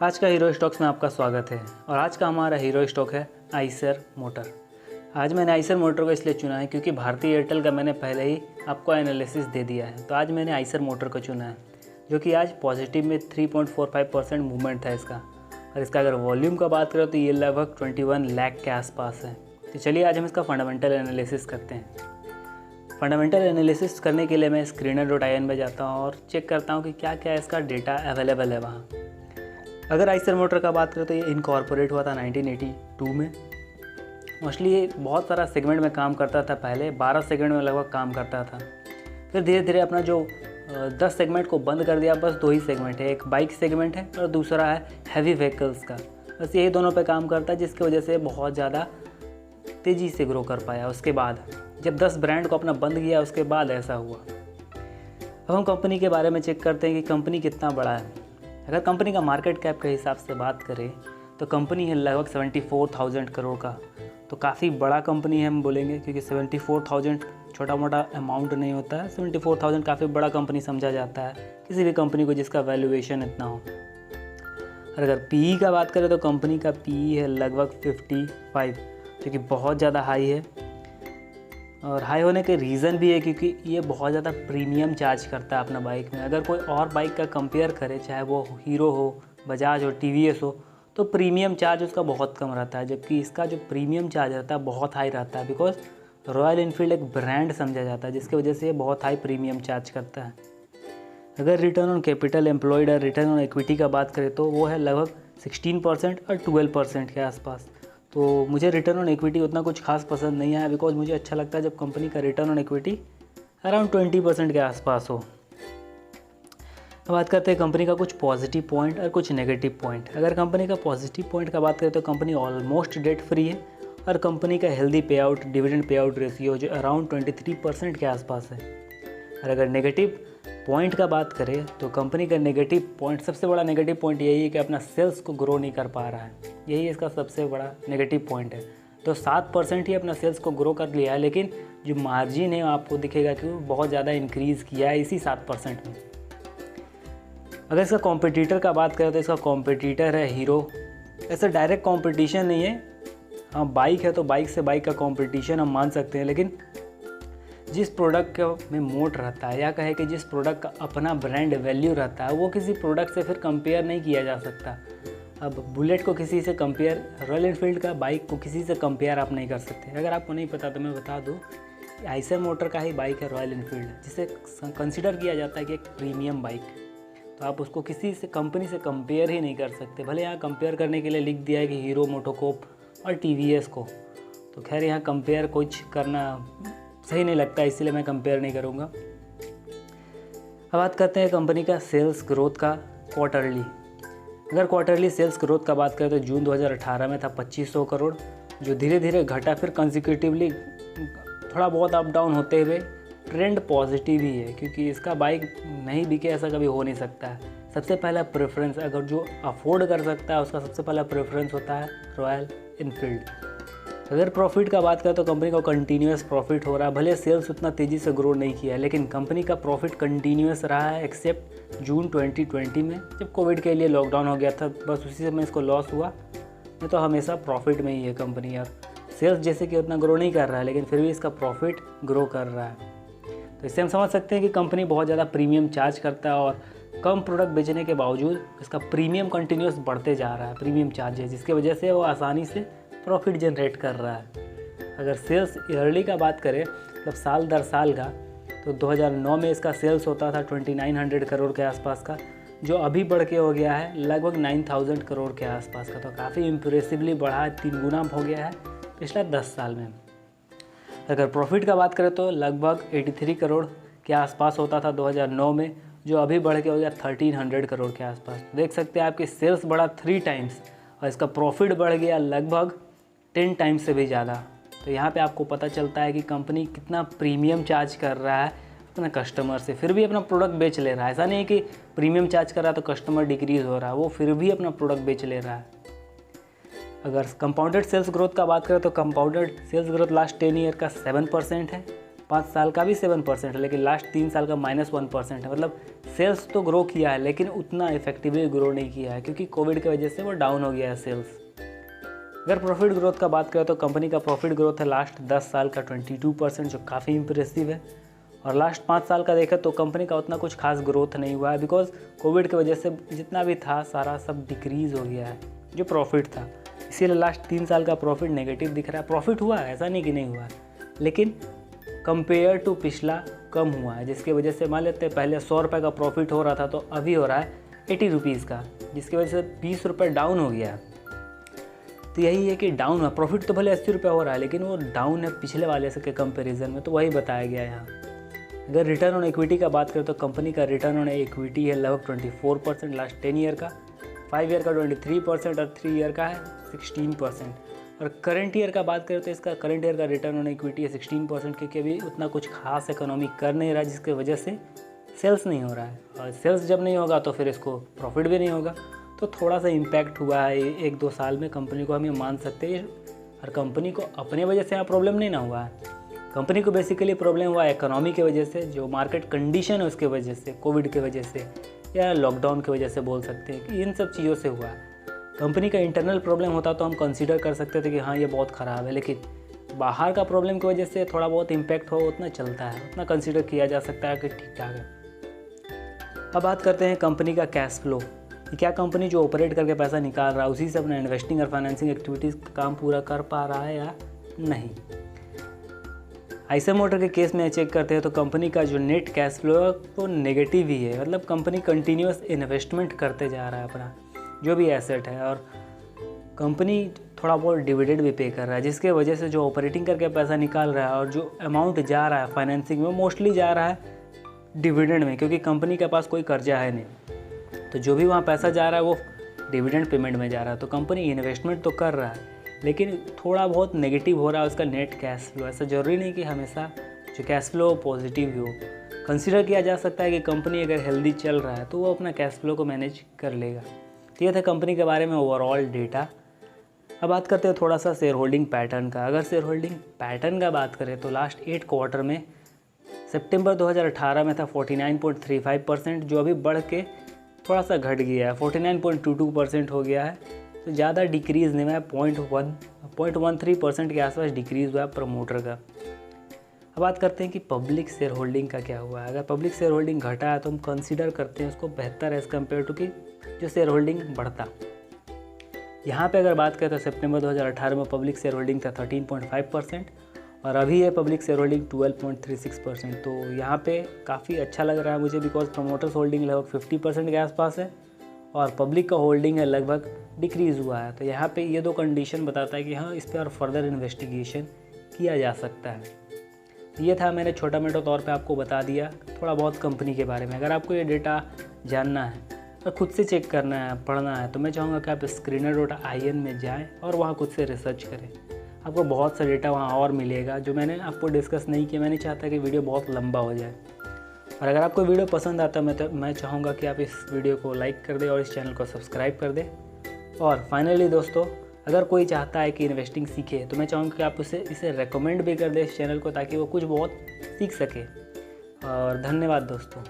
आज का hero stocks में आपका स्वागत है और आज का हमारा हीरो स्टॉक है आइसर मोटर। आज मैंने आइसर मोटर को इसलिए चुना है क्योंकि भारतीय एयरटेल का मैंने पहले ही आपको एनालिसिस दे दिया है, तो आज मैंने आइसर मोटर को चुना है जो कि आज पॉजिटिव में 3.45% मूवमेंट था इसका। और इसका अगर वॉल्यूम का बात करें तो ये लगभग 21 लाख के आसपास है। तो चलिए आज हम इसका फंडामेंटल एनालिसिस करते हैं। फंडामेंटल एनालिसिस करने के लिए मैं screener.in में जाता हूँ और चेक करता हूँ कि क्या क्या इसका डेटा अवेलेबल है वहाँ। अगर आइसर मोटर का बात करें तो ये इनकॉर्पोरेट हुआ था 1982 में। मोस्टली ये बहुत सारा सेगमेंट में काम करता था, पहले 12 सेगमेंट में लगभग काम करता था। फिर धीरे धीरे अपना जो 10 सेगमेंट को बंद कर दिया, बस 2 ही सेगमेंट है, एक बाइक सेगमेंट है और दूसरा है हैवी व्हीकल्स का। बस यही दोनों पे काम करता है, जिसकी वजह से बहुत ज़्यादा तेज़ी से ग्रो कर पाया। उसके बाद जब 10 ब्रांड को अपना बंद किया उसके बाद ऐसा हुआ। अब हम कंपनी के बारे में चेक करते हैं कि कंपनी कितना बड़ा है। अगर कंपनी का मार्केट कैप के हिसाब से बात करें तो कंपनी है लगभग 74,000 करोड़ का, तो काफ़ी बड़ा कंपनी है हम बोलेंगे, क्योंकि 74,000 छोटा मोटा अमाउंट नहीं होता है। 74,000 काफ़ी बड़ा कंपनी समझा जाता है किसी भी कंपनी को जिसका वैल्यूएशन इतना हो। और अगर पीई का बात करें तो कंपनी का पीई है लगभग 55, जो कि बहुत ज़्यादा हाई है। और हाई होने के रीज़न भी है क्योंकि ये बहुत ज़्यादा प्रीमियम चार्ज करता है अपना बाइक में। अगर कोई और बाइक का कंपेयर करे, चाहे वो हीरो हो, बजाज हो, टीवीएस हो, तो प्रीमियम चार्ज उसका बहुत कम रहता है, जबकि इसका जो प्रीमियम चार्ज रहता है बहुत हाई रहता है। बिकॉज रॉयल इनफील्ड एक ब्रांड समझा जाता है, जिसकी वजह से ये बहुत हाई प्रीमियम चार्ज करता है। अगर रिटर्न ऑन कैपिटल एम्प्लॉयड और रिटर्न ऑन इक्विटी का बात करें तो वो है लगभग 16% और 12% के आसपास। तो मुझे रिटर्न ऑन इक्विटी उतना कुछ खास पसंद नहीं आया, बिकॉज मुझे अच्छा लगता है जब कंपनी का रिटर्न ऑन इक्विटी अराउंड 20% के आसपास हो। अब बात करते हैं कंपनी का कुछ पॉजिटिव पॉइंट और कुछ नेगेटिव पॉइंट। अगर कंपनी का पॉजिटिव पॉइंट का बात करें तो कंपनी ऑलमोस्ट डेट फ्री है और कंपनी का हेल्दी पे out, dividend pay out ratio जो अराउंड 23% के आसपास है। और अगर नेगेटिव पॉइंट का बात करें तो कंपनी का नेगेटिव पॉइंट, सबसे बड़ा नेगेटिव पॉइंट यही है कि अपना सेल्स को ग्रो नहीं कर पा रहा है। यही इसका सबसे बड़ा नेगेटिव पॉइंट है। तो 7% ही अपना सेल्स को ग्रो कर लिया है, लेकिन जो मार्जिन है आपको दिखेगा कि वो बहुत ज़्यादा इंक्रीज़ किया है इसी 7% में। अगर इसका कॉम्पिटिटर का बात करें तो इसका कॉम्पिटिटर है हीरो। ऐसा डायरेक्ट कॉम्पिटिशन नहीं है, हाँ बाइक है तो बाइक से बाइक का कॉम्पिटिशन हम मान सकते हैं, लेकिन जिस प्रोडक्ट में मोट रहता है या कहे कि जिस प्रोडक्ट का अपना ब्रांड वैल्यू रहता है वो किसी प्रोडक्ट से फिर कंपेयर नहीं किया जा सकता। अब बुलेट को किसी से कंपेयर, रॉयल एनफील्ड का बाइक को किसी से कंपेयर आप नहीं कर सकते। अगर आपको नहीं पता तो मैं बता दूं, आइसर मोटर का ही बाइक है रॉयल एनफील्ड, जिसे कंसिडर किया जाता है कि एक प्रीमियम बाइक। तो आप उसको किसी से कंपनी से कंपेयर ही नहीं कर सकते। भले यहाँ कंपेयर करने के लिए लिख दिया है कि हीरो मोटोकॉर्प और टीवीएस को, तो खैर यहाँ कंपेयर कुछ करना सही नहीं लगता, इसलिए मैं कंपेयर नहीं करूँगा। अब बात करते हैं कंपनी का सेल्स ग्रोथ का क्वार्टरली। अगर क्वार्टरली सेल्स ग्रोथ का बात करें तो जून 2018 में था 2500 करोड़, जो धीरे धीरे घटा, फिर कंसिक्यूटिवली थोड़ा बहुत अप डाउन होते हुए ट्रेंड पॉजिटिव ही है, क्योंकि इसका बाइक नहीं बिके ऐसा कभी हो नहीं सकता है। सबसे पहला प्रेफरेंस, अगर जो अफोर्ड कर सकता है उसका सबसे पहला प्रेफरेंस होता है रॉयल इनफील्ड। अगर प्रॉफिट का बात करें तो कंपनी का कंटिन्यूस प्रॉफिट हो रहा है। भले सेल्स उतना तेज़ी से ग्रो नहीं किया है, लेकिन कंपनी का प्रॉफिट कंटिन्यूस रहा है, एक्सेप्ट जून 2020 में जब कोविड के लिए लॉकडाउन हो गया था, बस उसी समय इसको लॉस हुआ। नहीं तो हमेशा प्रॉफिट में ही है कंपनी। और सेल्स जैसे कि उतना ग्रो नहीं कर रहा है, लेकिन फिर भी इसका प्रॉफिट ग्रो कर रहा है। तो इससे हम समझ सकते हैं कि कंपनी बहुत ज़्यादा प्रीमियम चार्ज करता है और कम प्रोडक्ट बेचने के बावजूद इसका प्रीमियम कंटिन्यूस बढ़ते जा रहा है, प्रीमियम चार्जेस, जिसकी वजह से वो आसानी से प्रॉफिट जनरेट कर रहा है। अगर सेल्स ईयरली का बात करें, मतलब साल दर साल का, तो 2009 में इसका सेल्स होता था 2900 करोड़ के आसपास का, जो अभी बढ़ के हो गया है लगभग 9000 करोड़ के आसपास का। तो काफ़ी इम्प्रेसिवली बढ़ा है, 3 गुना हो गया है पिछले 10 साल में। अगर प्रॉफिट का बात करें तो लगभग 83 करोड़ के आसपास होता था 2009 में, जो अभी बढ़ के हो गया 1300 करोड़ के आसपास। देख सकते हैं आपकी सेल्स बढ़ा 3 टाइम्स और इसका प्रॉफिट बढ़ गया लगभग 10 टाइम्स से भी ज़्यादा। तो यहाँ पे आपको पता चलता है कि कंपनी कितना प्रीमियम चार्ज कर रहा है अपने कस्टमर से, फिर भी अपना प्रोडक्ट बेच ले रहा है। ऐसा नहीं है कि प्रीमियम चार्ज कर रहा है तो कस्टमर डिक्रीज़ हो रहा है, वो फिर भी अपना प्रोडक्ट बेच ले रहा है। अगर कंपाउंडेड सेल्स ग्रोथ का बात करें तो compounded sales growth last 10 year का 7% है, 5 साल का भी 7% है, लेकिन लास्ट 3 साल का -1% है। मतलब सेल्स तो ग्रो किया है लेकिन उतना इफेक्टिवली ग्रो नहीं किया है, क्योंकि कोविड की वजह से वो डाउन हो गया है सेल्स। अगर प्रॉफिट ग्रोथ का बात करें तो कंपनी का प्रॉफिट ग्रोथ है लास्ट 10 साल का 22%, जो काफ़ी इंप्रेसिव है। और लास्ट 5 साल का देखें तो कंपनी का उतना कुछ खास ग्रोथ नहीं हुआ है, बिकॉज कोविड की वजह से जितना भी था सारा सब डिक्रीज़ हो गया है जो प्रॉफिट था। इसीलिए लास्ट 3 साल का प्रॉफिट नेगेटिव दिख रहा है। प्रॉफिट हुआ है, ऐसा नहीं कि नहीं हुआ है, लेकिन कंपेयर टू पिछला कम हुआ है, जिसकी वजह से मान लेते हैं पहले 100 रुपये का प्रॉफिट हो रहा था तो अभी हो रहा है 80 रुपीज़ का, जिसकी वजह से 20 रुपये डाउन हो गया है। तो यही है कि डाउन है, प्रॉफिट तो भले 80 रुपये हो रहा है लेकिन वो डाउन है पिछले वाले से के कंपेरिजन में, तो वही बताया गया है यहाँ। अगर रिटर्न ऑन इक्विटी का बात करें तो कंपनी का रिटर्न ऑन इक्विटी है लगभग 24% लास्ट 10 ईयर का, 5 ईयर का 23% और 3 ईयर का है 16%। और करंट ईयर का बात करें तो इसका करंट ईयर का रिटर्न ऑन इक्विटी है 16%, क्योंकि अभी उतना कुछ खास इकोनॉमी कर नहीं रहा, जिसकी वजह से सेल्स नहीं हो रहा है। और सेल्स जब नहीं होगा तो फिर इसको प्रॉफिट भी नहीं होगा, तो थोड़ा सा इम्पैक्ट हुआ है 1-2 साल में कंपनी को, हम ये मान सकते हैं। और कंपनी को अपने वजह से यहाँ प्रॉब्लम नहीं ना हुआ है, कंपनी को बेसिकली प्रॉब्लम हुआ है इकोनॉमी की वजह से, जो मार्केट कंडीशन है उसके वजह से, कोविड की वजह से या लॉकडाउन की वजह से बोल सकते हैं कि इन सब चीज़ों से हुआ है। कंपनी का इंटरनल प्रॉब्लम होता तो हम कंसीडर कर सकते थे कि हाँ ये बहुत ख़राब है, लेकिन बाहर का प्रॉब्लम की वजह से थोड़ा बहुत इम्पैक्ट हो, उतना चलता है, उतना कंसीडर किया जा सकता है कि ठीक ठाक है। अब बात करते हैं कंपनी का कैश फ्लो। क्या कंपनी जो ऑपरेट करके पैसा निकाल रहा है उसी से अपना इन्वेस्टिंग और फाइनेंसिंग एक्टिविटीज़ का काम पूरा कर पा रहा है या नहीं। आइसर मोटर के केस में चेक करते हैं तो कंपनी का जो नेट कैश फ्लो है वो नेगेटिव ही है, मतलब कंपनी कंटिन्यूस इन्वेस्टमेंट करते जा रहा है अपना जो भी एसेट है, और कंपनी थोड़ा बहुत डिविडेंड भी पे कर रहा है, जिसके वजह से जो ऑपरेटिंग करके पैसा निकाल रहा है और जो अमाउंट जा रहा है फाइनेंसिंग में मोस्टली जा रहा है डिविडेंड में, क्योंकि कंपनी के पास कोई कर्जा है नहीं, तो जो भी वहाँ पैसा जा रहा है वो डिविडेंड पेमेंट में जा रहा है। तो कंपनी इन्वेस्टमेंट तो कर रहा है लेकिन थोड़ा बहुत नेगेटिव हो रहा है उसका नेट कैश फ्लो। ऐसा ज़रूरी नहीं कि हमेशा जो कैश फ्लो पॉजिटिव ही हो, कंसीडर किया जा सकता है कि कंपनी अगर हेल्दी चल रहा है तो वो अपना कैश फ्लो को मैनेज कर लेगा। तो ये था कंपनी के बारे में ओवरऑल डेटा। अब बात करते हैं थोड़ा सा शेयर होल्डिंग पैटर्न का। अगर शेयर होल्डिंग पैटर्न का बात करें तो लास्ट 8 क्वार्टर में सितंबर 2018 में था 49.35%, जो अभी बढ़ के थोड़ा सा घट गया है, 49.22% हो गया है, तो ज़्यादा डिक्रीज़ नहीं हुआ है, 0.13% के आसपास डिक्रीज़ हुआ है प्रमोटर का। अब बात करते हैं कि पब्लिक शेयर होल्डिंग का क्या हुआ है। अगर पब्लिक शेयर होल्डिंग घटा है तो हम कंसीडर करते हैं उसको बेहतर एज़ कम्पेयर टू कि जो शेयर होल्डिंग बढ़ता। यहाँ पे अगर बात करें तो सितंबर 2018 में पब्लिक शेयर होल्डिंग था 13.5% और अभी है पब्लिक शेयर होल्डिंग 12.36%। तो यहाँ पे काफ़ी अच्छा लग रहा है मुझे, बिकॉज प्रमोटर्स होल्डिंग लगभग 50% के आसपास है और पब्लिक का होल्डिंग है लगभग डिक्रीज़ हुआ है। तो यहाँ पे ये दो कंडीशन बताता है कि हाँ इस पर और फर्दर इन्वेस्टिगेशन किया जा सकता है। ये था, मैंने छोटा मोटा तौर पे आपको बता दिया थोड़ा बहुत कंपनी के बारे में। अगर आपको ये डेटा जानना है और खुद से चेक करना है, पढ़ना है, तो मैं चाहूँगा कि आप screener.in में जाएँ और वहाँ खुद से रिसर्च करें। आपको बहुत सा डेटा वहाँ और मिलेगा जो मैंने आपको डिस्कस नहीं किया। मैं नहीं चाहता कि वीडियो बहुत लंबा हो जाए। और अगर आपको वीडियो पसंद आता है मैं चाहूँगा कि आप इस वीडियो को लाइक कर दें और इस चैनल को सब्सक्राइब कर दें। और फाइनली दोस्तों, अगर कोई चाहता है कि इन्वेस्टिंग सीखे तो मैं चाहूँगा कि आप इसे रेकमेंड भी कर दें इस चैनल को, ताकि वो कुछ बहुत सीख सके। और धन्यवाद दोस्तों।